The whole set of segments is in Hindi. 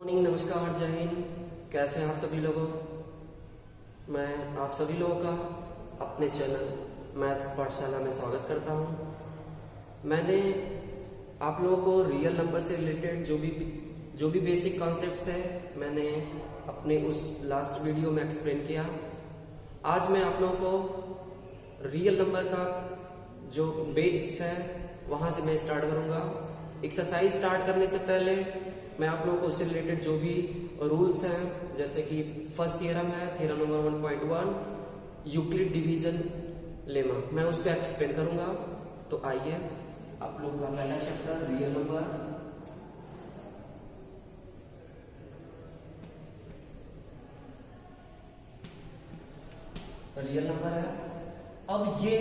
मॉर्निंग, नमस्कार, जय हिंद। कैसे हैं आप सभी लोगों? मैं आप सभी लोगों का अपने चैनल मैथ्स पाठशाला में स्वागत करता हूं। मैंने आप लोगों को रियल नंबर से रिलेटेड जो भी बेसिक कॉन्सेप्ट थे मैंने अपने उस लास्ट वीडियो में एक्सप्लेन किया। आज मैं आप लोगों को रियल नंबर का जो बेस है वहां से मैं स्टार्ट करूंगा। एक्सरसाइज स्टार्ट करने से पहले मैं आप लोगों को उससे रिलेटेड जो भी रूल्स हैं, जैसे कि फर्स्ट थियरम है, theorem number 1.1 Euclid division lemma, मैं उस पर एक्सप्लेन करूंगा। तो आइए आप लोग का पहला chapter real number. Real number है। अब ये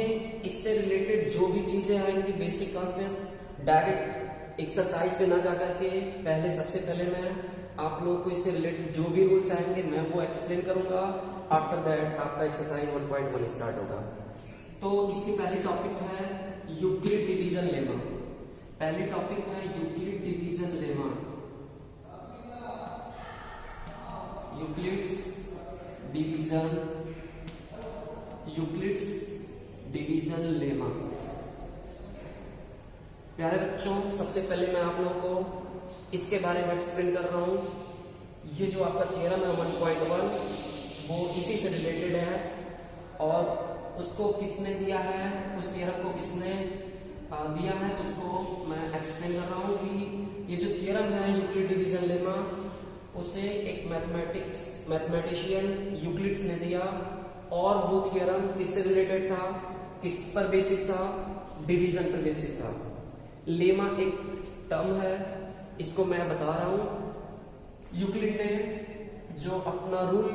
इससे रिलेटेड जो भी चीजें आएंगी बेसिक कॉन्सेप्ट, डायरेक्ट एक्सरसाइज पे ना जाकर के सबसे पहले मैं आप लोगों को इससे रिलेटेड जो भी रूल्स आएंगे मैं वो एक्सप्लेन करूंगा। आफ्टर दैट आपका एक्सरसाइज 1.1 स्टार्ट होगा। तो इसकी पहली टॉपिक है यूक्लिड डिवीजन लेमा। पहली टॉपिक है Euclid division lemma. Euclid's division lemma. प्यारे बच्चों, सबसे पहले मैं आप लोगों को इसके बारे में एक्सप्लेन कर रहा हूं। ये जो आपका थियरम है 1.1 वो इसी से रिलेटेड है, और उसको किसने दिया है, उस थियरम को किसने दिया है, तो उसको मैं एक्सप्लेन कर रहा हूं कि ये जो थियरम है यूक्लिड डिवीजन लेमा, उसे एक मैथमेटिशियन यूक्लिड्स ने दिया। और वो थियरम किससे रिलेटेड था, किस पर बेसिस था? डिवीजन पर बेसिस था। लेमा एक टर्म है, इसको मैं बता रहा हूं। यूक्लिड ने जो अपना रूल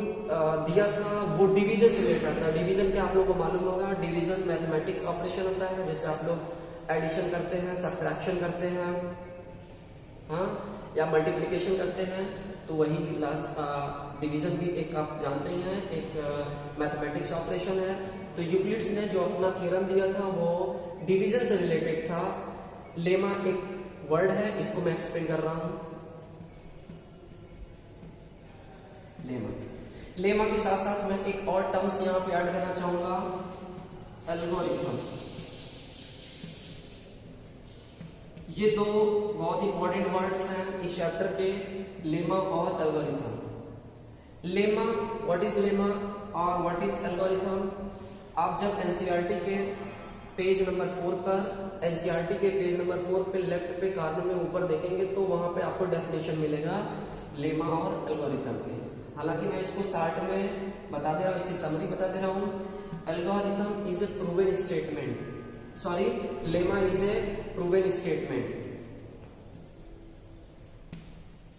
दिया था वो डिवीजन से रिलेटेड था। डिवीजन क्या आप लोगों को मालूम होगा, डिवीजन मैथमेटिक्स ऑपरेशन होता है। जैसे आप लोग एडिशन करते हैं, सब्ट्रैक्शन करते हैं, हाँ, या मल्टीप्लिकेशन करते हैं, तो वही लास्ट डिवीजन भी एक आप जानते ही हैं, एक मैथमेटिक्स ऑपरेशन है। तो यूक्लिड्स ने जो अपना थ्योरम दिया था वो डिवीजन से रिलेटेड था। लेमा एक वर्ड है, इसको मैं एक्सप्लेन कर रहा हूं। लेमा के साथ साथ मैं एक और टर्म्स यहां पे ऐड करना चाहूंगा, एल्गोरिथम। ये दो बहुत इंपॉर्टेंट वर्ड्स हैं इस चैप्टर के, लेमा और algorithm. Lemma, what is lemma और व्हाट इज एल्गोरिथम? आप जब एनसीईआरटी के पेज नंबर 4 पर, एनसीईआरटी के पेज नंबर 4 पे लेफ्ट पे कार्नर में ऊपर देखेंगे तो वहां पे आपको डेफिनेशन मिलेगा लेमा और एल्गोरिथम के। हालांकि मैं इसको शॉर्ट में बता दे रहा हूं, इसकी समरी बता दे रहा हूं। Algorithm is a proven statement, sorry, lemma is a proven statement.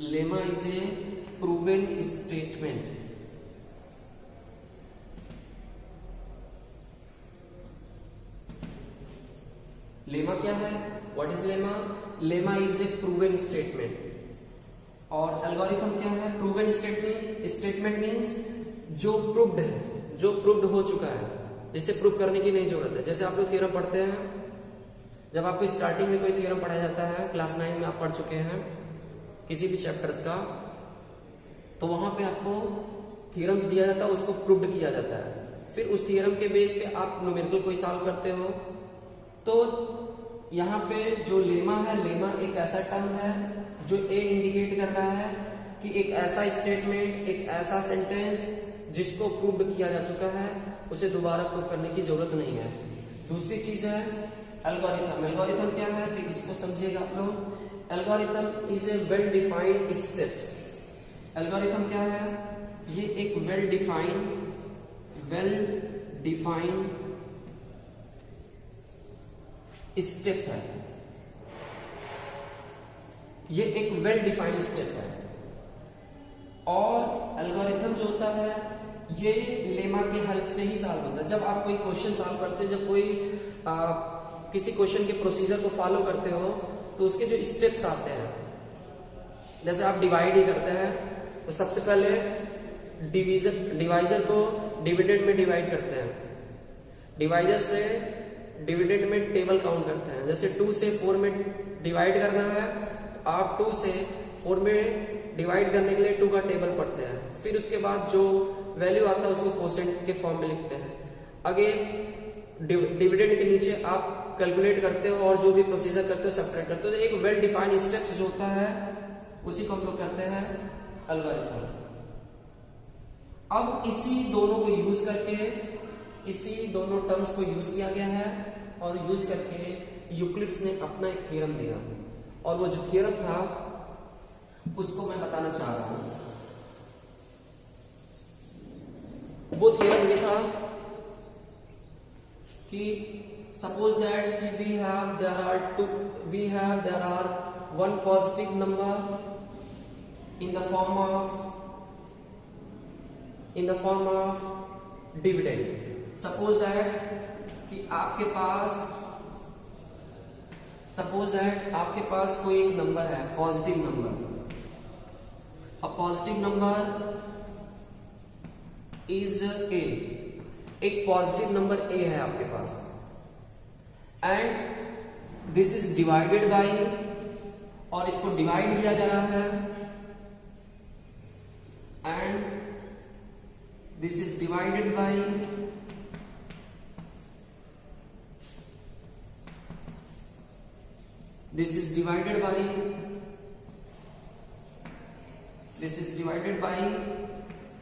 Lemma is a proven statement. Lemma क्या है? What is lemma? Lemma is a proven statement. और एल्गोरिथम क्या है? प्रूवन स्टेटमेंट मींस जो प्रूव्ड है, जो प्रूव्ड हो चुका है, जिसे प्रूव करने की नहीं जरूरत है। जैसे आप लोग थ्योरम पढ़ते हैं, जब आपको स्टार्टिंग में कोई थ्योरम पढ़ाया जाता है, क्लास 9 में आप पढ़ चुके हैं किसी भी चैप्टर्स का, तो वहां पे आपको थ्योरम्स दिया जाता है, उसको प्रूव्ड किया जाता है। फिर उस थ्योरम के बेस पे आप न्यूमेरिकल कोई सॉल्व करते हो। तो यहाँ पे जो लेमा है, लेमा एक ऐसा टर्म है जो ए इंडिकेट कर रहा है कि एक ऐसा स्टेटमेंट, एक ऐसा सेंटेंस जिसको प्रूव किया जा चुका है, उसे दोबारा प्रूव करने की जरूरत नहीं है। दूसरी चीज है एल्गोरिथम। एल्गोरिथम क्या है तो इसको समझिएगा आप लोग। Algorithm is a well defined steps. Algorithm क्या है? ये एक वेल डिफाइंड स्टेप है। ये एक वेल डिफाइंड स्टेप है। और एल्गोरिथम जो होता है ये लेमा के हेल्प से ही सॉल्व होता है। जब आप कोई क्वेश्चन सॉल्व करते हैं, जब कोई किसी क्वेश्चन के प्रोसीजर को फॉलो करते हो, तो उसके जो स्टेप्स आते हैं, जैसे आप डिवाइड ही करते हैं तो सबसे पहले डिवाइजर को डिविडेंड में डिवाइड करते हैं, डिवाइजर से डिविडेंड में टेबल काउंट करते हैं। जैसे 2 से 4 में डिवाइड करना है तो आप 2 से 4 में डिवाइड करने के लिए 2 का टेबल पढ़ते हैं, फिर उसके बाद जो वैल्यू आता है उसको कोसेंट के फॉर्म में लिखते हैं। अगेन डिविडेंड के नीचे आप कैलकुलेट करते हो और जो भी प्रोसीजर करते हो सब्ट्रैक्ट करते हो। तो एक वेल डिफाइंड स्टेप्स जो होता है उसी को हम लोग कहते हैं एल्गोरिथम। अब इसी दोनों को यूज करके, इसी दोनों टर्म्स को यूज किया गया है और यूज करके यूक्लिड्स ने अपना एक थ्योरम दिया, और वो जो थ्योरम था उसको मैं बताना चाह रहा हूं। वो थ्योरम ये था कि सपोज दैट कि there are one positive number in the form of dividend. Suppose that आपके पास कोई एक नंबर है, positive number. A positive number is A, एक पॉजिटिव नंबर ए है आपके पास, and this is divided by, और इसको डिवाइड किया जा रहा है, and this is divided by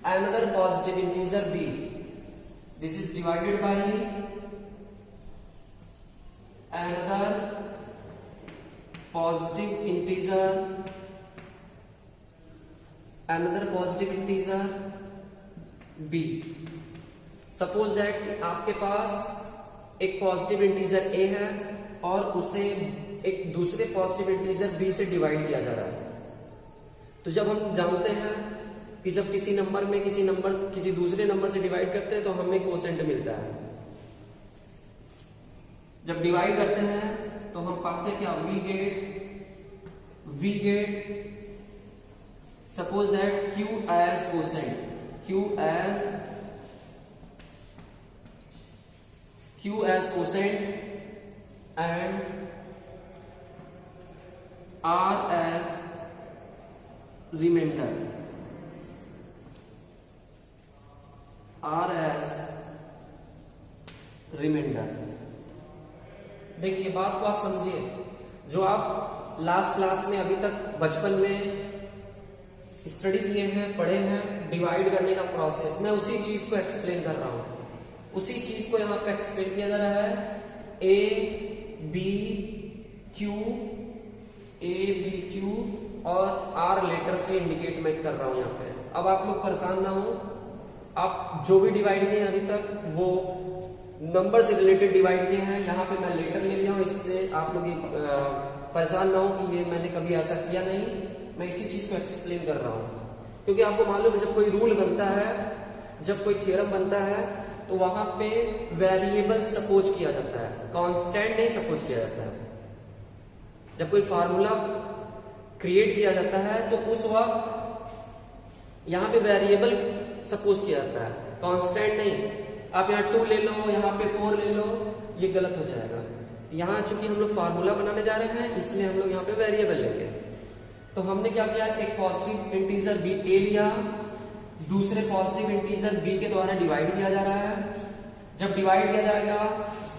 another positive integer b. This is divided by another positive integer b. Suppose that आपके पास एक पॉजिटिव इंटीजर a है और उसे एक दूसरे पॉजिटिव इंटीजर b से डिवाइड किया जा रहा है। तो जब हम जानते हैं कि जब किसी दूसरे नंबर से डिवाइड करते हैं तो हमें कोसेंट मिलता है। जब डिवाइड करते हैं तो हम पाते हैं क्या, we get suppose that q as quotient and r as remainder, देखिए बात को आप समझिए, जो आप लास्ट क्लास में अभी तक बचपन में स्टडी किए हैं, पढ़े हैं, डिवाइड करने का प्रोसेस, मैं उसी चीज को एक्सप्लेन कर रहा हूं। उसी चीज को यहां पे एक्सप्लेन किया जा रहा है। ए बी क्यू और आर लेटर से इंडिकेट मैं कर रहा हूं यहां पे। अब आप लोग परेशान ना हो, आप जो भी डिवाइड किए अभी तक वो नंबर से रिलेटेड डिवाइड किए हैं, यहाँ पे मैं लेटर ले लिया हूं, इससे आप लोग परेशान ना हो कि ये मैंने कभी ऐसा किया नहीं। मैं इसी चीज को एक्सप्लेन कर रहा हूं क्योंकि आपको मालूम है जब कोई रूल बनता है, जब कोई थ्योरम बनता है तो वहां पे वेरिएबल सपोज किया जाता है, कांस्टेंट नहीं सपोज किया जाता है। जब कोई फार्मूला क्रिएट किया जाता है तो उस वक्त यहां पे वेरिएबल सपोज किया जाता है, कांस्टेंट नहीं। आप यहाँ 2 ले लो, यहाँ पे 4 ले लो, ये गलत हो जाएगा। यहाँ चूंकि हम लोग फार्मूला बनाने जा रहे हैं इसलिए हम लोग यहाँ पे वेरिएबल लेंगे। तो हमने क्या किया, एक पॉजिटिव इंटीजर बी ए लिया, दूसरे पॉजिटिव इंटीजर बी के द्वारा डिवाइड किया जा रहा है। जब डिवाइड किया जाएगा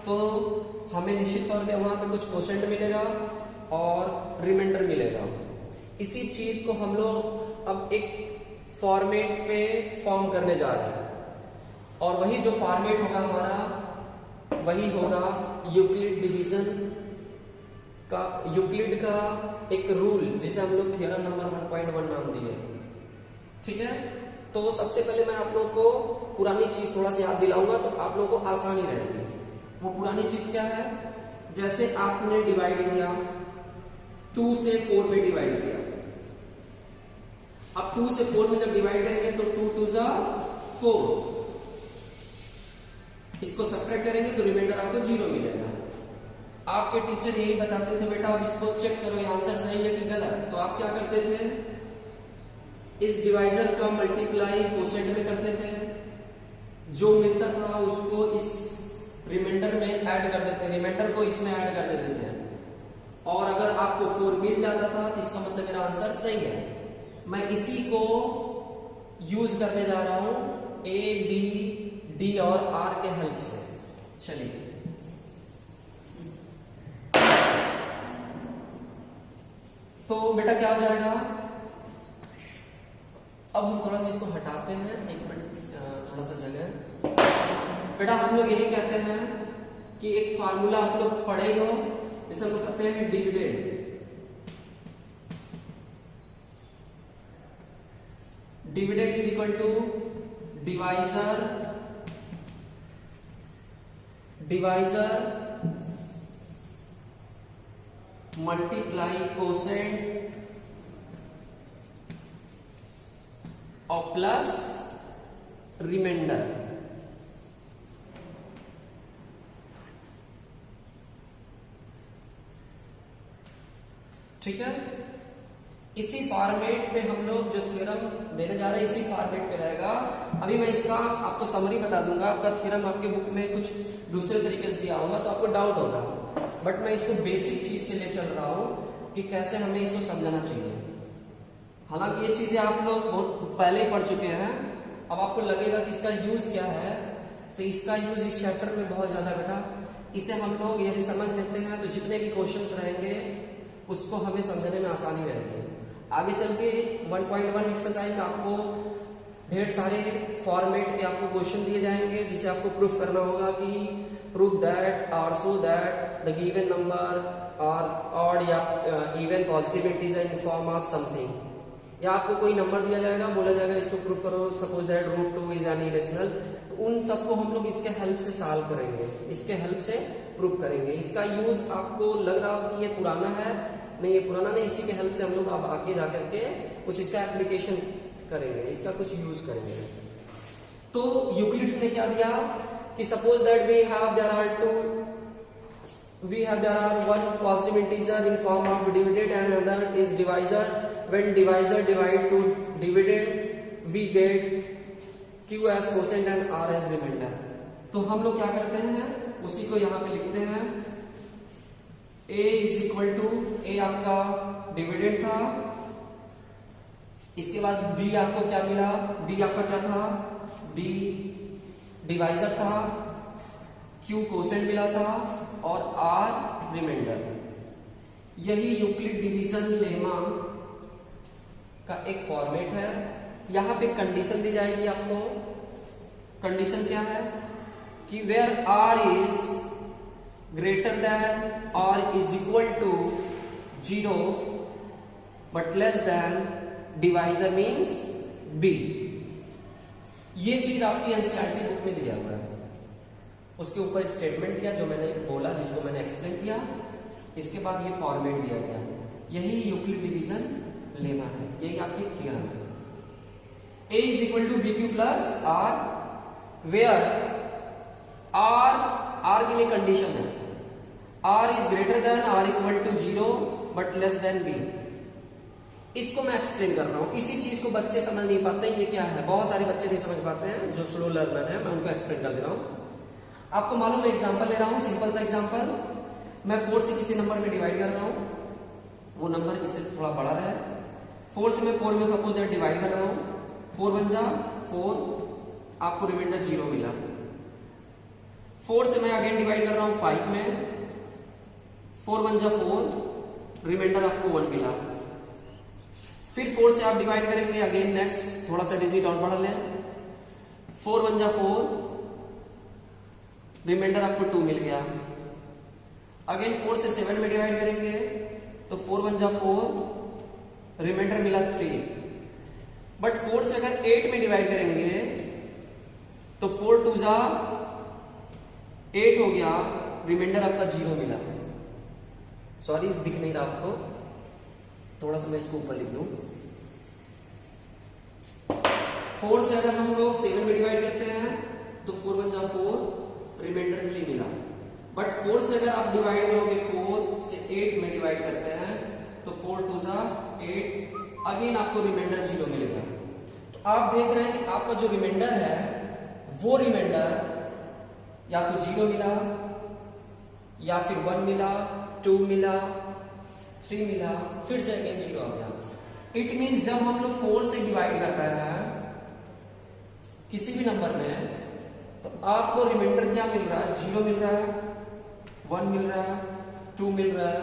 तो हमें निश्चित तौर पे वहां पे कुछ कोसेंट मिलेगा और रिमाइंडर मिलेगा। इसी चीज को हम लोग अब एक फॉर्मेट पे फॉर्म करने जा रहे हैं, और वही जो फॉर्मेट होगा हमारा वही होगा यूक्लिड का एक रूल, जिसे हम लोग थ्योरम नंबर 1.1 नाम दिए। ठीक है, तो सबसे पहले मैं आप लोगों को पुरानी चीज थोड़ा सा याद दिलाऊंगा तो आप लोगों को आसानी रहेगी। वो पुरानी चीज क्या है, जैसे आपने डिवाइड किया 2 से 4 में डिवाइड किया। अब 2 से 4 में जब डिवाइड करेंगे तो 2 2 जा 4, इसको सब्ट्रैक्ट करेंगे तो रिमाइंडर आपको 0 मिलेगा। आपके टीचर यही बताते थे, बेटा अब इसको चेक करो ये आंसर सही है कि गलत। तो आप क्या करते थे, इस डिवाइजर का मल्टीप्लाई कोसेंट में करते थे, जो मिलता था उसको इस रिमाइंडर में ऐड कर देते, रिमाइंडर को इसमें ऐड कर देते थे। और अगर आपको 4 मिल जाता था तो इसका मतलब मेरा आंसर सही है। मैं इसी को यूज करने जा रहा हूं ए बी डी और आर के हेल्प से। चलिए तो बेटा क्या हो जाएगा, अब हम थोड़ा सा इसको हटाते हैं, एक मिनट थोड़ा सा जगह। बेटा हम लोग यही कहते हैं कि एक फार्मूला आप लोग पढ़े हो, जिसे हम लोग कहते हैं dividend. Dividend is equal to divisor multiply quotient और प्लस रिमाइंडर। ठीक है, इसी फॉर्मेट पे हम लोग जो थ्योरम देने जा रहे हैं इसी फॉर्मेट पे रहेगा। अभी मैं इसका आपको समरी बता दूंगा, आपका थ्योरम आपके बुक में कुछ दूसरे तरीके से दिया होगा तो आपको डाउट होगा, बट मैं इसको बेसिक चीज से ले चल रहा हूं कि कैसे हमें इसको समझना चाहिए। हालांकि ये चीजें आप लोग बहुत पहले ही पढ़ चुके हैं, अब आपको लगेगा कि इसका यूज क्या है, तो इसका यूज इस चैप्टर में बहुत ज्यादा बेटा। इसे हम लोग यदि समझ लेते हैं तो जितने भी क्वेश्चंस रहेंगे उसको हमें समझने में आसानी रहेगी। आगे चल के 1.1 एक्सरसाइज में आपको ढेर सारे फॉर्मेट के आपको क्वेश्चन दिए जाएंगे, जिसे आपको प्रूफ करना होगा कि प्रूफ दैट और so that the given number और ऑड या even positive integer in form of something, या आपको कोई नंबर दिया जाएगा, बोला जाएगा इसको प्रूफ करो, suppose that √2 is an irrational, तो उन सबको हम लोग इसके हेल्प से सॉल्व करेंगे, इसके हेल्प से प्रूफ करेंगे। इसका यूज आपको लग रहा हो कि ये पुराना है, नहीं ये पुराना नहीं, इसी के हेल्प से हम लोग अब आगे जाकर के कुछ इसका एप्लीकेशन करेंगे, इसका कुछ यूज करेंगे। तो यूक्लिड्स ने क्या दिया कि suppose that we have there are one positive integer in form of dividend and another is divisor. When divisor divide to dividend we get q as quotient and r as remainder. तो हम लोग क्या करते हैं, उसी को यहां पे लिखते हैं। a is equal to, a आपका डिविडेंड था, इसके बाद b आपको क्या मिला, b आपका क्या था, b डिवाइजर था, q कोसेंट मिला था और r रिमाइंडर। यही यूक्लिड डिवीजन लेमा का एक फॉर्मेट है। यहां पे कंडीशन दी जाएगी आपको। कंडीशन क्या है कि where r is greater than or is equal to 0 but less than divisor means b। ये चीज आपकी एनसीईआरटी बुक में दिया हुआ है। उसके ऊपर स्टेटमेंट दिया जो मैंने बोला, जिसको मैंने एक्सप्लेन किया, इसके बाद ये फॉर्मेट दिया गया। यही यूक्लिड डिवीजन लेमा है, यही आपकी थ्योरम है। a is equal to bq plus r, where r के लिए कंडीशन है r इज ग्रेटर देन और equal to 0 but less than b। इसको मैं एक्सप्लेन कर रहा हूं, इसी चीज को बच्चे समझ नहीं पाते हैं ये क्या है। बहुत सारे बच्चे नहीं समझ पाते हैं जो स्लो लर्नर है, मैं उनको एक्सप्लेन कर दे रहा हूं। आपको मालूम है, एग्जांपल ले रहा हूं, सिंपल सा एग्जांपल। मैं 4 से किसी नंबर में डिवाइड कर रहा हूं, वो नंबर इससे थोड़ा बड़ा है। 4 से मैं 4 में सपोज दैट डिवाइड कर रहा हूं, 4 बन जा 4, आपको रिमाइंडर 0 मिला। 4 से मैं अगेन डिवाइड कर रहा हूं 5 में, 4 बन जा 4, रिमाइंडर आपको 1 मिला। फिर 4 से आप डिवाइड करेंगे अगेन, नेक्स्ट थोड़ा सा डिजिट और बढ़ा लें, 4 बन जा 4, रिमाइंडर आपको 2 मिल गया। अगेन 4 से 7 में डिवाइड करेंगे तो 4 बन जा 4, रिमाइंडर मिला 3। बट 4 से अगर 8 में डिवाइड करेंगे तो 4 2 जा 8 हो गया, रिमाइंडर आपका 0 मिला। सॉरी दिख नहीं रहा आपको, थोड़ा सा मैं इसको ऊपर लिख दूं। 4 से अगर हम लोग 7 में डिवाइड करते हैं तो 4 बन जा 4, रिमाइंडर 3 मिला। बट 4 से अगर आप डिवाइड करोगे 4 से 8 में डिवाइड करते हैं तो 4 2 जा 8, अगेन आपको रिमाइंडर 0 मिल गया। तो आप देख रहे हैं कि आपका जो रिमाइंडर है वो रिमाइंडर या तो 0 मिला या फिर 1 मिला, 2 मिला, 3 मिला, फिर से अगेन 0 आ गया। इट मीन्स जब हम लोग 4 से डिवाइड कर रहे हैं किसी भी नंबर में, तो आपको रिमाइंडर क्या मिल रहा है? 0 मिल रहा है, 1 मिल रहा है, 2 मिल रहा है,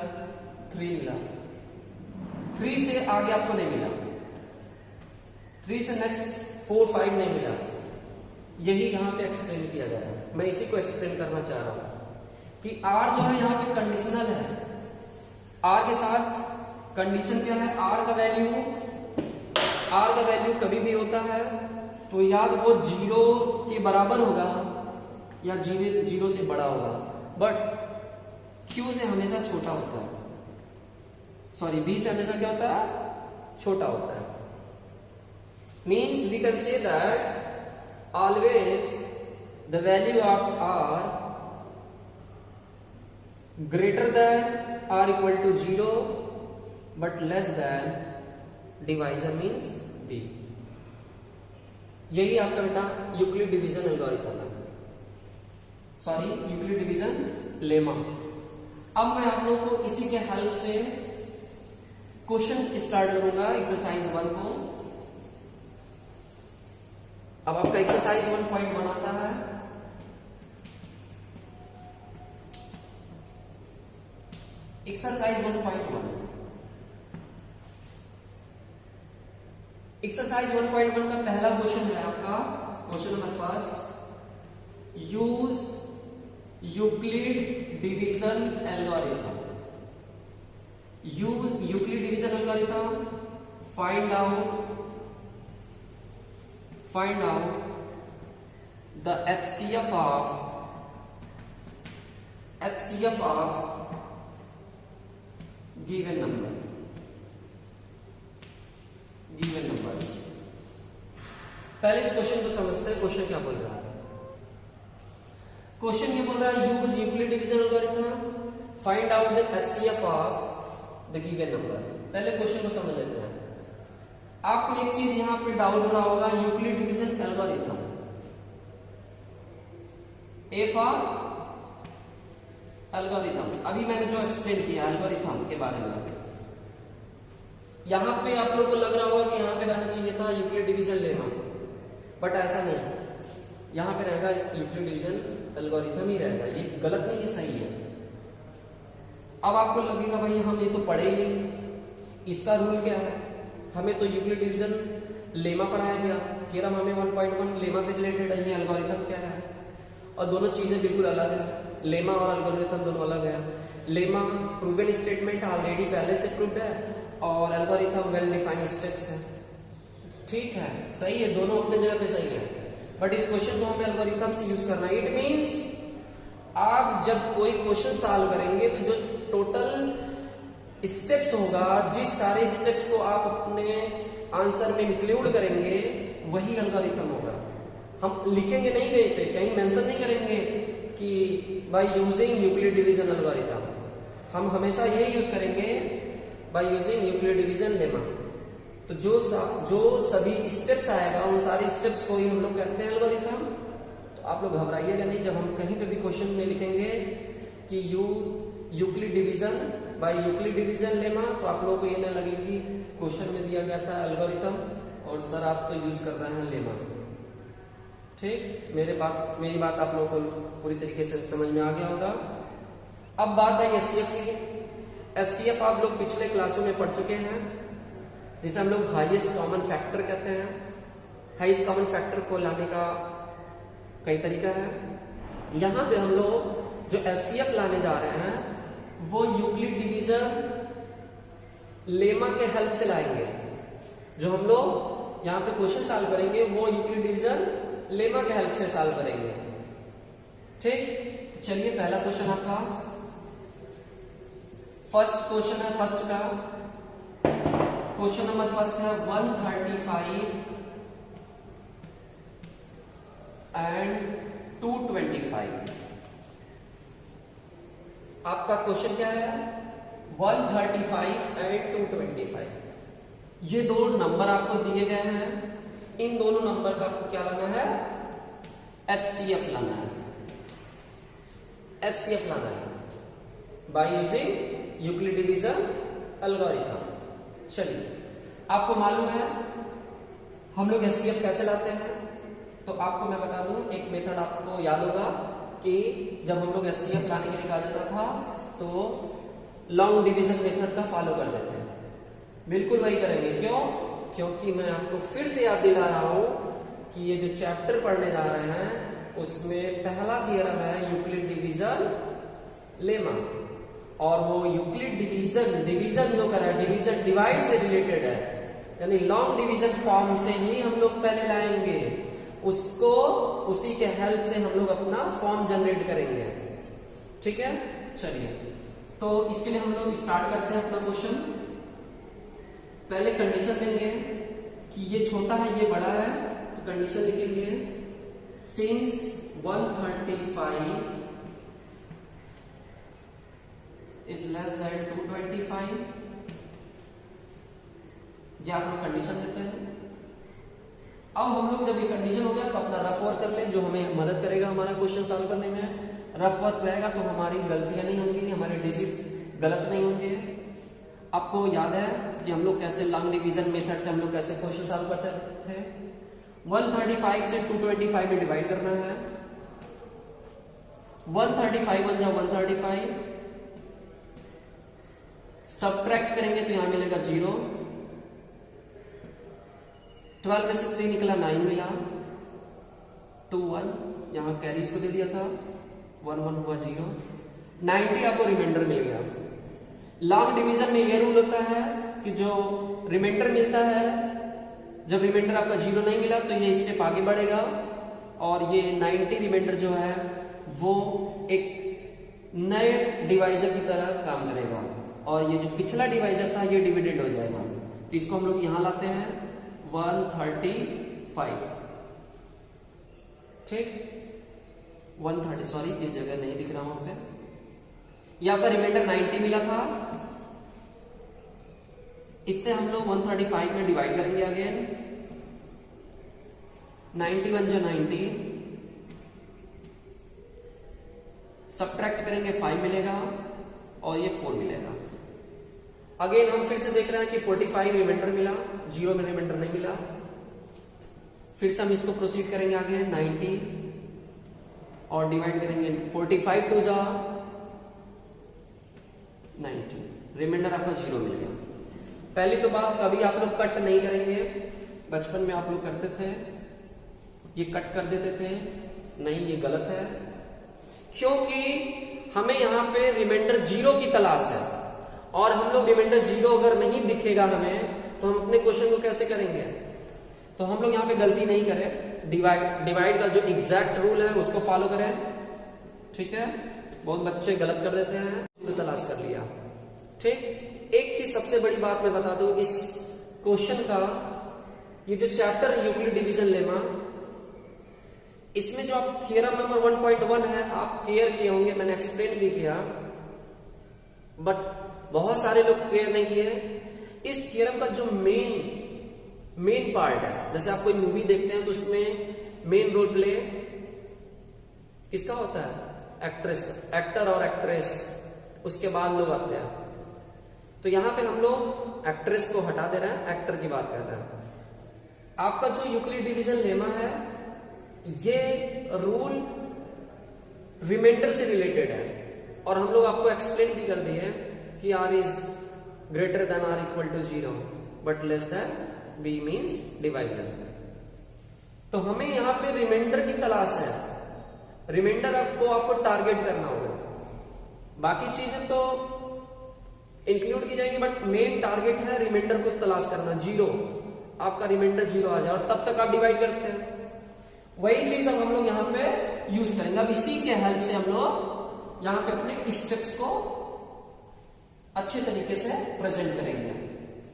3 मिला। 3 से आगे आपको नहीं मिला, 3 से नेक्स्ट 4, 5 नहीं मिला। यही यहां पे एक्सप्लेन किया जा रहा है। मैं इसी को एक्सप्लेन करना चाह रहा हूं कि आर जो है यहां पे कंडीशनल है। आर के साथ कंडीशन क्या है? आर का वैल्यू कभी भी होता है तो या तो वो 0 के बराबर होगा या 0 से बड़ा होगा, बट Q से हमेशा छोटा होता है, सॉरी B से हमेशा क्या होता है? छोटा होता है। Means we can say that always the value of R greater than or equal to 0 but less than divisor means B। यही आपका बेटा यूक्लिड डिवीजन एल्गोरिथम है, सॉरी यूक्लिड डिवीजन लेमा। अब मैं आप लोगों को इसी के हेल्प से क्वेश्चन स्टार्ट करूंगा एक्सरसाइज 1 को। अब आपका एक्सरसाइज 1.1 आता है। एक्सरसाइज 1.1, एक्सरसाइज 1.1 का पहला क्वेश्चन है आपका question number first, use Euclid division algorithm. Use Euclid division algorithm, find out the HCF of given numbers। पहले इस क्वेश्चन को समझते हैं। क्वेश्चन क्या बोल रहा है? क्वेश्चन ये बोल रहा है use Euclid division algorithm, find out the HCF of the given number. पहले क्वेश्चन को समझ लेते हैं। आपको एक चीज यहां पे डाउट हो रहा होगा, Euclid division algorithm, A for algorithm. अभी मैंने जो एक्सप्लेन किया एल्गोरिथम के बारे में, यहां पे आप लोग को लग रहा होगा कि यहां पे रहना चाहिए था यूक्लिड डिवीजन लेमा, बट ऐसा नहीं। यहां पे रहेगा यूक्लिड डिवीजन एल्गोरिथम ही रहेगा। ये गलत नहीं, ये सही है। अब आपको लगेगा भाई हम ये तो पढ़े ही नहीं, इसका रूल क्या है? हमें तो यूक्लिड डिवीजन लेमा पढ़ाया गया, थ्योरम हमें 1.1 लेमा से रिलेटेड है, ये एल्गोरिथम क्या है? और दोनों चीजें बिल्कुल अलग है। लेमा और एल्गोरिथम दोनों अलग है। लेमा प्रूवन स्टेटमेंट ऑलरेडी पहले से प्रूव्ड है और एल्गोरिथम वेल डिफाइंड स्टेप्स है। ठीक है, सही है, दोनों अपने जगह पे सही है, बट इस क्वेश्चन को हमें एल्गोरिथम से यूज करना है। इट मीन्स आप जब कोई क्वेश्चन सॉल्व करेंगे तो जो टोटल स्टेप्स होगा, जिस सारे स्टेप्स को आप अपने आंसर में इंक्लूड करेंगे, वही एल्गोरिथम होगा। हम लिखेंगे नहीं कहीं पे, कहीं मेंशन नहीं करेंगे कि by using Euclid division algorithm. हम हमेशा यही यूज करेंगे by using Euclid division lemma. तो जो सभी स्टेप्स आएगा उन सारे स्टेप्स को ही हम लोग कहते हैं एल्गोरिथम। तो आप लोग घबराइएगा नहीं जब हम कहीं पे भी क्वेश्चन में लिखेंगे कि Euclid division bye Euclid division lemma, तो आप लोगों को ये ना लगे कि क्वेश्चन में दिया गया था एल्गोरिथम और सर आप तो यूज कर रहे हैं लेमा। ठीक, मेरी बात आप लोगों को पूरी तरीके से समझ में आ गया होगा। अब बात है एचसीएफ की। एचसीएफ आप लोग पिछले क्लासों में पढ़ चुके हैं, जिसे हम लोग हाईएस्ट कॉमन फैक्टर कहते हैं। हाईएस्ट कॉमन फैक्टर को लाने का कई तरीका है। यहां पे हम लोग जो एचसीएफ लाने जा रहे हैं वो यूक्लिड डिवीजन लेमा के हेल्प से लाएंगे। जो हम लोग यहाँ पे क्वेश्चन सॉल्व करेंगे वो यूक्लिड डिवीजन लेमा के हेल्प से सॉल्व करेंगे। ठीक, चलिए पहला क्वेश्चन आपका फर्स्ट क्वेश्चन है। फर्स्ट का क्वेश्चन नंबर फर्स्ट है 135 एंड 225। आपका क्वेश्चन क्या है? 135 एंड 225। ये दो नंबर आपको दिए गए हैं। इन दोनों नंबर का आपको क्या लाना है? एचसीएफ लाना है। एचसीएफ लाना है by using Euclid division algorithm. चलिए आपको मालूम है हम लोग HCF कैसे लाते हैं, तो आपको मैं बता दूं एक मेथड आपको याद होगा कि जब हम लोग HCF लाने के लिए कहा जाता था तो लॉन्ग डिवीजन मेथड का फॉलो कर देते हैं। बिल्कुल वही करेंगे। क्यों? क्योंकि मैं आपको फिर से याद दिला रहा हूं कि ये जो चैप्टर पढ़ने जा रहे हैं उसमें पहला थियरम है यूक्लिड डिवीजन लेमा, और वो यूक्लिड डिवीजन जो कर रहा है डिवीजन डिवाइड से रिलेटेड है, यानी लॉन्ग डिवीजन फॉर्म से ही हम लोग पहले लाएंगे उसको, उसी के हेल्प से हम लोग अपना फॉर्म जनरेट करेंगे। ठीक है, चलिए तो इसके लिए हम लोग स्टार्ट करते हैं अपना क्वेश्चन। पहले कंडीशन देंगे कि ये छोटा है ये बड़ा है, तो कंडीशन लिखेंगे सिंस 135 इज लेस देन 225, ये आप लोग कंडीशन देते हैं। अब हम लोग जब ये कंडीशन हो गया तो अपना रफ वर्क कर ले, जो हमें मदद करेगा हमारा क्वेश्चन सॉल्व करने में। रफ वर्क रहेगा तो हमारी गलतियां नहीं होंगी, हमारे डिजिट गलत नहीं होंगे। आपको याद है कि हम लोग कैसे लॉन्ग डिवीजन मेथड से हम लोग कैसे क्वेश्चन सॉल्व करते थे। 135 से 225 में डिवाइड करना है। 135 बन जाए 135, सब्ट्रैक्ट करेंगे तो यहां मिलेगा 0, 12 में से 3 निकला 9 मिला, 2 1, यहां कैरी इसको दे दिया था, 1 1 हुआ 0, 90 आपको रिमाइंडर मिल गया। लॉन्ग डिवीजन में ये रूल होता है कि जो रिमाइंडर मिलता है, जब रिमाइंडर आपका 0 नहीं मिला तो ये स्टेप आगे बढ़ेगा और ये 90 रिमाइंडर जो है वो एक नए डिवाइजर की तरह काम करेगा, और ये जो पिछला डिवाइजर था ये डिविडेड हो जाएगा। तो इसको हम लोग यहां लाते हैं 135, ठीक, 130, सॉरी ये जगह नहीं दिख रहा वहां पे। ये आपका रिमाइंडर 90 मिला था, इससे हम लोग 135 में डिवाइड करेंगे अगेन। 91 जो 90, सब्ट्रैक्ट करेंगे 5 मिलेगा और ये 4 मिलेगा। अगेन हम फिर से देख रहे हैं कि 45 रिमाइंडर मिला, 0 में रिमाइंडर नहीं मिला। फिर से हम इसको प्रोसीड करेंगे आगे 90 और डिवाइड करेंगे 45 टू जा 90, रिमाइंडर आपका 0 मिल गया। पहली तो बात, कभी आप लोग कट नहीं करेंगे, बचपन में आप लोग करते थे ये कट कर देते थे, नहीं ये गलत है, क्योंकि हमें यहां पे रिमाइंडर 0 की तलाश है और हम लोग रिमाइंडर 0 अगर नहीं दिखेगा हमें तो हम अपने क्वेश्चन को कैसे करेंगे। तो हम लोग यहां पे गलती नहीं करें, डिवाइड का जो एग्जैक्ट रूल है उसको फॉलो करें। ठीक है, बहुत बच्चे गलत कर देते हैं, तो तलाश कर लिया। ठीक, एक चीज सबसे बड़ी बात मैं बता दूं इस क्वेश्चन का, ये जो चैप्टर है यूक्लिड डिवीजन लेमा, इसमें जो आप थियरम नंबर 1.1 है आप क्लियर किए होंगे, मैंने एक्सप्लेन भी किया, बट बहुत सारे लोग क्लियर नहीं किए। इस थियरम का जो मेन पार्ट है, जैसे आप कोई मूवी देखते हैं तो उसमें मेन रोल प्ले किसका होता है, एक्ट्रेस का, एक्टर और एक्ट्रेस, उसके बाद लोग आते हैं। तो यहां पे हम लोग एक्ट्रेस को हटा दे रहे हैं, एक्टर की बात कर रहे हैं। आपका जो यूक्लिड डिवीजन लेमा है ये रूल रिमाइंडर से रिलेटेड है, और हम लोग आपको एक्सप्लेन भी कर दिए कि r is greater than r equal to 0 but less than b means divisor. तो हमें यहां पे रिमाइंडर की तलाश है, रिमाइंडर आपको टारगेट करना होगा, बाकी चीजें तो इंक्लूड की जाएगी, बट मेन टारगेट है रिमाइंडर को तलाश करना। 0 आपका रिमाइंडर 0 आ जाए और तब तक आप डिवाइड करते हैं, वही चीज अब हम लोग यहां पे यूज करेंगे। अब इसी के हेल्प से हम लोग यहां पे अपने स्टेप्स को अच्छे तरीके से प्रेजेंट करेंगे,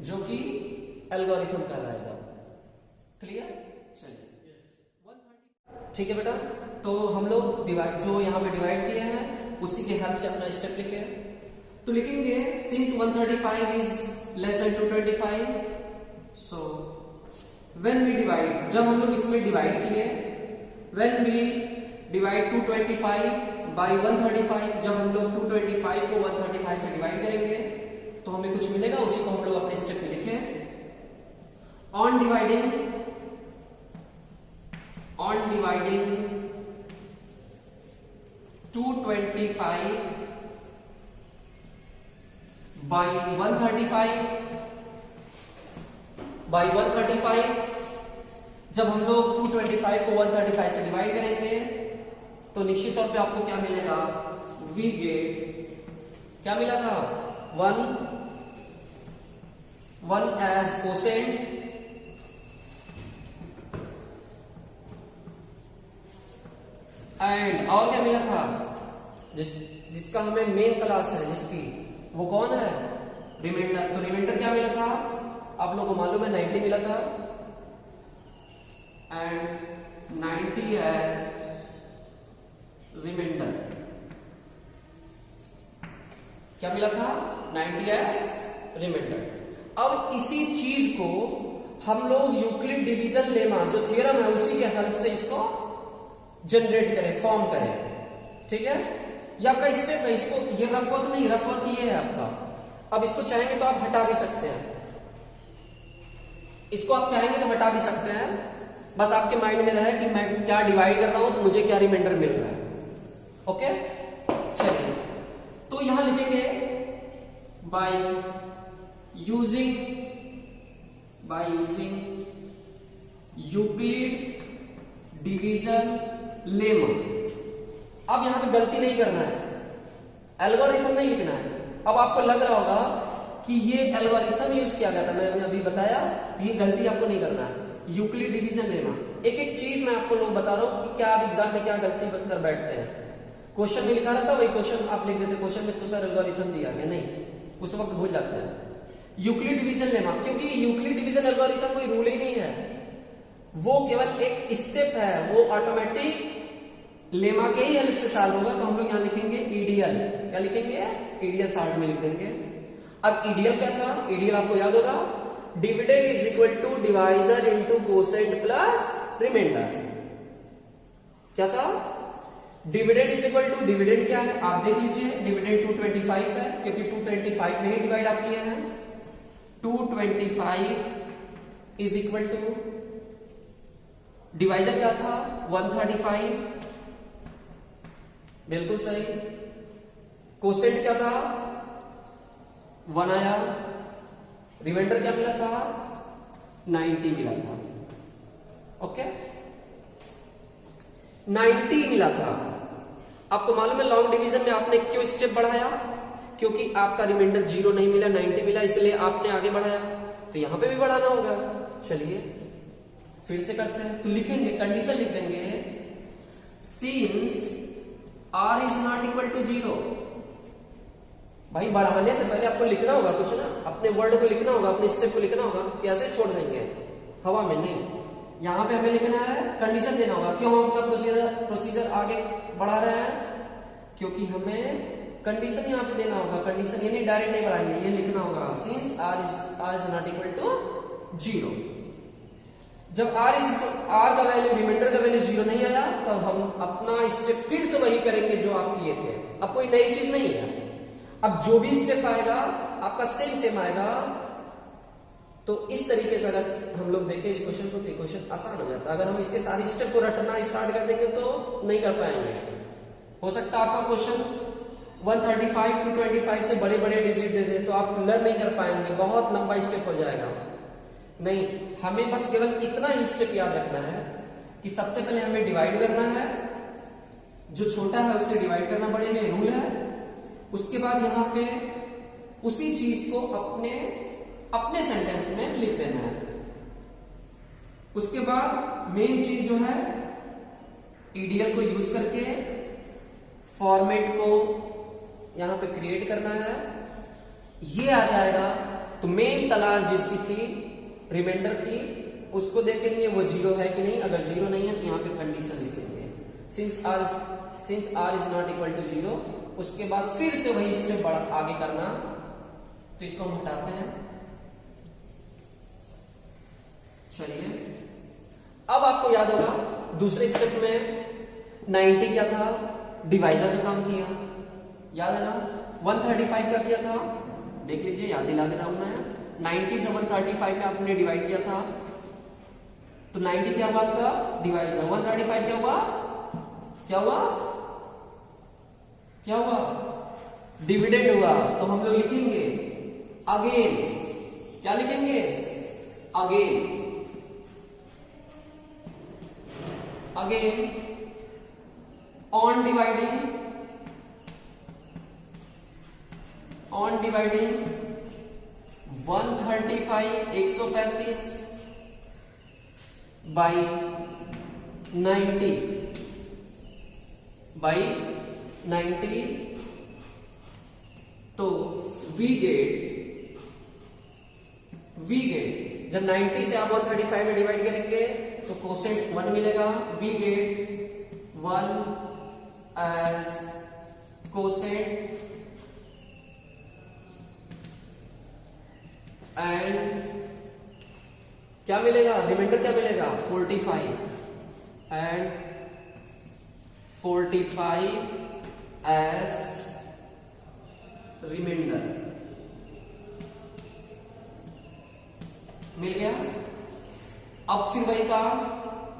जो कि एल्गोरिथम कहलाएगा। क्लियर, चलिए 130, ठीक है बेटा। तो हम लोग डिवाइड जो यहां पे डिवाइड किए हैं उसी के हेल्प से अपना स्टेप लिखे, तो लिखेंगे since 135 is less than 225, so when we divide, जब हम लोग इसमें डिवाइड किए, व्हेन वी डिवाइड 225 बाय 135, जब हम लोग 225 को 135 से डिवाइड करेंगे तो हमें कुछ मिलेगा, उसी को हम लोग अपने स्टेप में लिखे ऑन डिवाइडिंग 225 by 135 जब हम लोग 225 को 135 से डिवाइड करेंगे तो निश्चित तौर पे आपको क्या मिलेगा, वी गेट, क्या मिला था, 1 एज कोसेंट एंड और क्या मिला था, जिसका हमें मेन तलाश है, जिसकी वो कौन है, रिमाइंडर। तो रिमाइंडर क्या मिला था, आप लोगों को मालूम है 90 मिला था एंड 90 एज रिमाइंडर। क्या मिला था, 90 एज रिमाइंडर। अब इसी चीज को हम लोग यूक्लिड डिवीजन लेमा जो थ्योरम है उसी के हेल्प से इसको जनरेट करें, फॉर्म करें, ठीक है। ये आपका स्टेप है, इसको ये रफ वर्क नहीं, रफ वर्क ये है आपका। अब इसको चाहेंगे तो आप हटा भी सकते हैं, इसको आप चाहेंगे तो हटा भी सकते हैं, बस आपके माइंड में रहे कि मैं क्या डिवाइड कर रहा हूं तो मुझे क्या रिमाइंडर मिल रहा है। ओके, चलिए तो यहां लिखेंगे by using Euclid division lemma. अब यहां पे गलती नहीं करना है, एल्गोरिथम नहीं लिखना है। अब आपको लग रहा होगा कि ये एल्गोरिथम यूज किया गया था, मैंने अभी बताया, ये गलती आपको नहीं करना है। यूक्लिड डिवीजन लेमा, एक एक चीज मैं आपको लोग बता रहा हूं कि क्या आप एग्जाम में क्या गलती कर बैठते हैं। क्वेश्चन में लिखा रहता वही क्वेश्चन आप लिख देते, क्वेश्चन में तो सर एल्गोरिथम दिया गया, नहीं, उस वक्त भूल जाते हैं। यूक्लिड डिवीजन लेमा, क्योंकि यूक्लिड डिवीजन एल्गोरिथम कोई रूल ही नहीं है, वो केवल एक स्टेप है, वो ऑटोमेटिक लेमा के ही हेल्प से सॉल्व होगा। तो हम लोग यहां लिखेंगे ईडीएल, क्या लिखेंगे, ईडीएल साइड में लिख देंगे। अब ईडीएल क्या था, ईडीएल आपको याद होगा, dividend is equal to divisor into quotient plus remainder. क्या था, dividend is equal to, dividend क्या है आप देख लीजिए, डिविडेंड 225 है, क्योंकि 225 में ही डिवाइड आप किए हैं। 225 इज इक्वल टू, डिवाइजर क्या था 135, बिल्कुल सही। कोसेंट क्या था 1 आया, रिमाइंडर क्या मिला था 90 मिला था। ओके, 90 मिला था। आपको मालूम है लॉन्ग डिवीजन में आपने क्यों स्टेप बढ़ाया, क्योंकि आपका रिमाइंडर 0 नहीं मिला, 90 मिला, इसलिए आपने आगे बढ़ाया। तो यहां पे भी बढ़ाना होगा। चलिए फिर से करते हैं, तो लिखेंगे, कंडीशन लिख देंगे, since r is not equal to 0। भाई बढ़ाने से पहले आपको लिखना होगा कुछ ना, अपने वर्ड को लिखना होगा, अपने स्टेप को लिखना होगा, कैसे छोड़ देंगे हवा में, नहीं। यहां पे हमें लिखना है, कंडीशन देना होगा। क्यों हम अपना प्रोसीजर आगे बढ़ा रहे हैं, क्योंकि हमें कंडीशन यहां पे देना होगा। कंडीशन ये नहीं डायरेक्ट नहीं बढ़ाएंगे, ये लिखना होगा since r is not equal to 0। जब r का वैल्यू, रिमाइंडर का वैल्यू 0 नहीं आया, तब हम अपना स्टेप फिर से वही करेंगे जो आप किए थे। अब कोई नई चीज नहीं है, अब जो भी स्टेप आएगा आपका सेम आएगा। तो इस तरीके से अगर हम लोग देखें इस क्वेश्चन को, तो क्वेश्चन आसान हो जाता है। अगर हम इसके सारे स्टेप को रटना स्टार्ट कर देंगे तो नहीं कर पाएंगे। हो सकता है आपका क्वेश्चन 135 to 25 से बड़े बड़े डिजिट दे दे, तो आप लर्न नहीं कर पाएंगे, बहुत लंबा स्टेप हो जाएगा। नहीं, हमें बस केवल इतना ही स्टेप याद रखना है कि सबसे पहले हमें डिवाइड करना है, जो छोटा है उससे डिवाइड करना बड़े में रूल है। उसके बाद यहां पे उसी चीज को अपने सेंटेंस में लिख देना है। उसके बाद मेन चीज जो है ईडीएल को यूज करके फॉर्मेट को यहां पे क्रिएट करना है, ये आ जाएगा। तो मेन तलाश जिसकी थी रिमाइंडर की, उसको देखेंगे वो 0 है कि नहीं। अगर 0 नहीं है तो यहां पे कंडीशन लिखेंगे, since r is not equal to 0। उसके बाद फिर से वही स्टेप आगे करना, तो इसको हम हटाते हैं। चलिए अब आपको याद होगा दूसरे स्टेप में 90 क्या था, डिवाइजर का काम किया, याद है ना। 135 क्या किया था, देख लीजिए, याद दिला दे रहा हूं मैं। 90 से 135 में आपने डिवाइड किया था, तो 90 क्या हुआ आपका डिवाइजर, 135 क्या हुआ, क्या हुआ, क्या हुआ, डिविडेंड हुआ। तो हम लोग लिखेंगे अगेन, क्या लिखेंगे, again, again on dividing, on dividing 135 135 by 90 by 90, तो वी गेट जब 90 से आप 135 में डिवाइड करेंगे तो कोसेंट 1 मिलेगा। We get 1 as quotient and क्या मिलेगा, रिमाइंडर क्या मिलेगा 45 एंड 45 एज रिमाइंडर मिल गया। अब फिर वही काम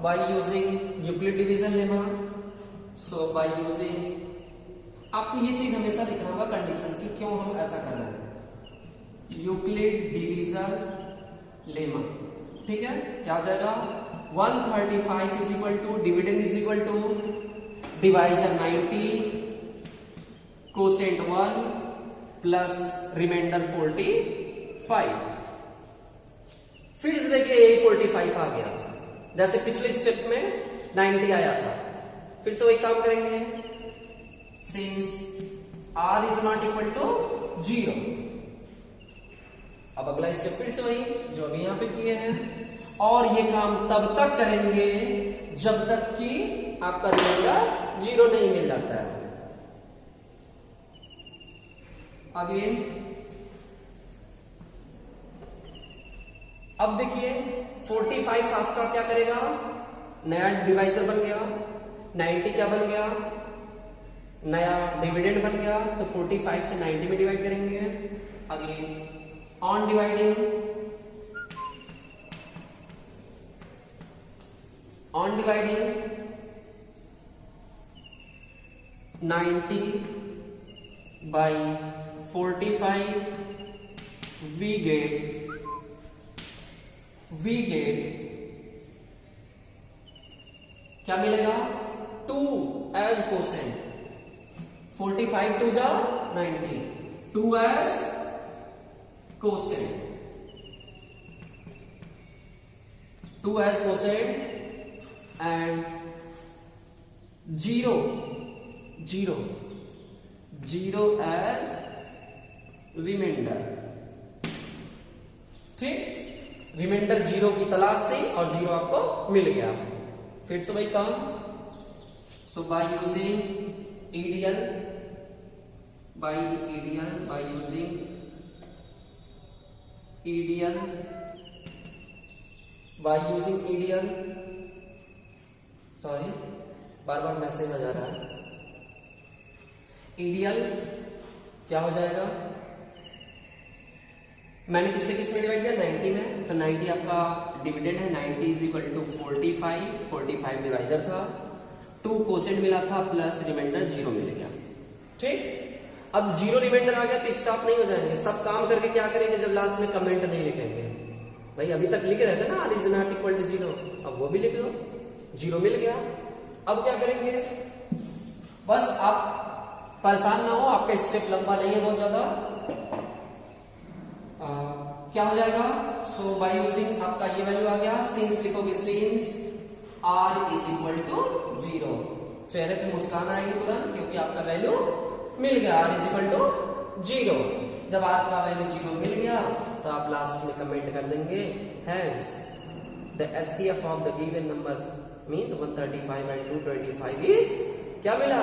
by using Euclid division lemma. So by using, आपको ये चीज हमेशा लिखना होगा कंडीशन की क्यों हम ऐसा कर रहे हैं, यूक्लिड डिवीजन लेमा, ठीक है। क्या हो जाएगा 135 is equal to dividend is equal to divisor 90 quotient 1 plus remainder 45। फिर से देखिए यही 45 आ गया, जैसे पिछले स्टेप में 90 आया था। फिर से वही काम करेंगे, since r is not equal to 0। अब अगला स्टेप फिर से वही जो अभी यहां पे किए हैं, और ये काम तब तक करेंगे जब तक कि आपका रिमाइंडर 0 नहीं मिल जाता है। अगेन अब देखिए 45 आपका क्या करेगा, नया डिवाइजर बन गया, 90 क्या बन गया, नया डिविडेंड बन गया। तो 45 से 90 में डिवाइड करेंगे। Again on dividing, on dividing 90 by 45 we get क्या मिलेगा 2 एज कोसेंट, 45 टू जा 90, 2 as quotient, 2 as quotient and 0 as remainder. ठीक, रिमाइंडर 0 की तलाश थी और 0 आपको मिल गया। फिर से वही काम, so by using EDL, by using EDL, sorry बार बार मैसेज आ जा रहा है। ईडीएल क्या हो जाएगा, मैंने किससे किस में डिवाइड किया 90 में, तो 90 आपका डिविडेंड है, 90 इज इक्वल टू 45 डिवाइजर था, 2 कोसेंट मिला था प्लस रिमाइंडर 0 मिल गया। ठीक, अब 0 रिमाइंडर आ गया तो स्टॉप नहीं हो जाएंगे, सब काम करके क्या करेंगे जब लास्ट में कमेंट नहीं लिखेंगे। भाई अभी तक लिखे रहते ना r is not equal to 0, अब वो भी लिख दो, 0 मिल गया। अब क्या करेंगे, बस आप परेशान ना हो, आपका स्टेप लंबा नहीं है बहुत ज्यादा। क्या हो जाएगा, सो बाय यूजिंग आपका ये वैल्यू आ गया, सिंस लिखोगे since r is equal to 0, चेहरे पे मुस्कान आएगी तुरंत क्योंकि आपका वैल्यू मिल गया, r इज इक्वल टू 0। जब r का वैल्यू 0 मिल गया तो आप लास्ट में कमेंट कर देंगे hence the HCF of the given number means 135 and 225 is क्या मिला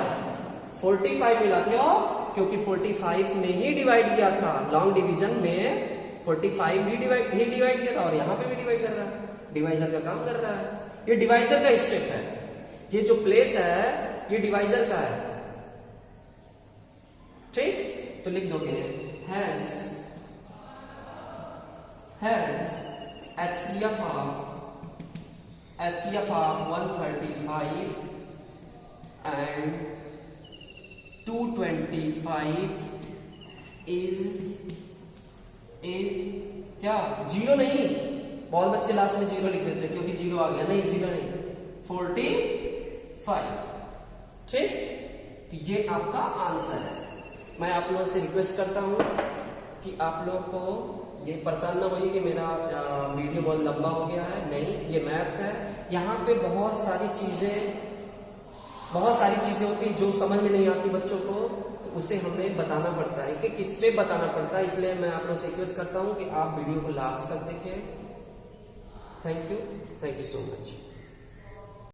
45 मिला। क्यों, क्योंकि 45 में ही डिवाइड किया था, लॉन्ग डिवीजन में 45 भी डिवाइड किया था और यहां पे भी डिवाइड कर रहा है, डिवाइजर का काम कर रहा है। ये डिवाइजर का स्टेप है, ये जो प्लेस है ये डिवाइजर का है। ठीक, तो लिख दोगे hence HCF HCF of 135 and 225 is क्या? जीरो नहीं, बहुत बच्चे लास्ट में जीरो लिख देते हैं क्योंकि जीरो आ गया, नहीं जीरो नहीं, 45। ठीक, तो ये आपका आंसर है। मैं आप लोगों से रिक्वेस्ट करता हूं कि आप लोग को ये परेशान ना होइए कि मेरा वीडियो बहुत लंबा हो गया है, नहीं, ये मैथ्स है। यहाँ पे बहुत सारी चीजें होती जो समझ में नहीं आती बच्चों को, तो उसे हमें बताना पड़ता है, एक एक स्टेप बताना पड़ता है। इसलिए मैं आप लोगों से रिक्वेस्ट करता हूं कि आप वीडियो को लास्ट तक देखें। Thank you so much.